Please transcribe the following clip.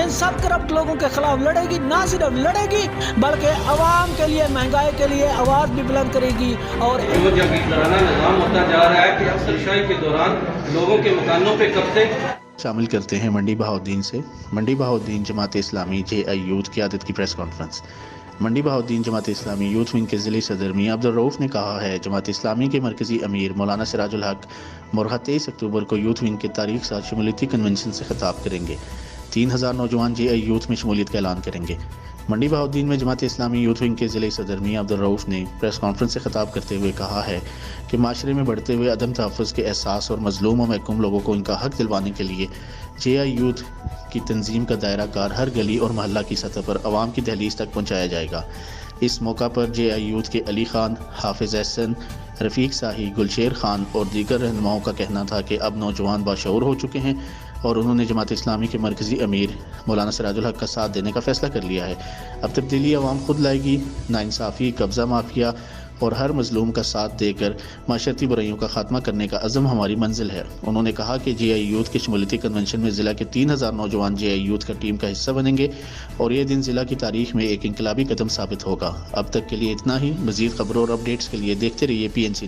ان سب corrupt لوگوں کے خلاف لڑے گی، نہ صرف لڑے گی بلکہ عوام کے لیے، مہنگائی کے لیے آواز بھی بلند کرے گی۔ اور جو جبریانہ نظام ہوتا جا رہا ہے کہ افسر شاہی کے دوران لوگوں کے مکانوں پہ قبضے شامل کرتے ہیں منڈی بہاؤالدین سے۔ منڈی بہاؤالدین جماعت اسلامی JI یوتھ قیادت کی پریس کانفرنس۔ منڈی بہاؤالدین جماعت اسلامی یوتھ ونگ کے ضلعی صدر میاں عبدالرؤف نے کہا ہے جماعت اسلامی کے مرکزی امیر مولانا سراج الحق مرغہ 23 اکتوبر کو یوتھ ونگ کے تاریخ ساتھ شمولیتی کنونشن سے خطاب کریں گے۔ 3000 نوجوان JI یوتھ میں شمولیت کا اعلان کریں گے۔ منڈی بہاؤالدین میں جماعت اسلامی یوتھ ونگ کے ضلعی صدر میاں عبدالرؤف نے پریس کانفرنس سے خطاب کرتے ہوئے کہا ہے کہ معاشرے میں بڑھتے ہوئے عدم تحفظ کے احساس اور مظلوم و محکوم لوگوں کو ان کا حق دلوانے کے لیے JI یوتھ کی تنظیم کا دائرہ کار ہر گلی اور محلہ کی سطح پر عوام کی دہلیز تک پہنچایا جائے گا۔ اس موقع پر JI یوتھ کے علی خان، حافظ احسن، رفیق ساہی، گلشیر خان اور دیگر رہنماؤں کا کہنا تھا کہ اب نوجوان باشعور ہو چکے ہیں اور انہوں نے جماعت اسلامی کے مرکزی امیر مولانا سراج الحق کا ساتھ دینے کا فیصلہ کر لیا ہے۔ اب تبدیلی عوام خود لائے گی۔ ناانصافی، قبضہ مافیا اور ہر مظلوم کا ساتھ دے کر معاشرتی برائیوں کا خاتمہ کرنے کا عزم ہماری منزل ہے۔ انہوں نے کہا کہ JI یوتھ کے شمولیتی کنونشن میں ضلع کے 3000 نوجوان JI یوتھ کا ٹیم کا حصہ بنیں گے اور یہ دن ضلع کی تاریخ میں ایک انقلابی قدم ثابت ہوگا۔ اب تک کے لیے اتنا ہی۔ مزید خبروں اور اپڈیٹس کے لیے دیکھتے رہیے PNC۔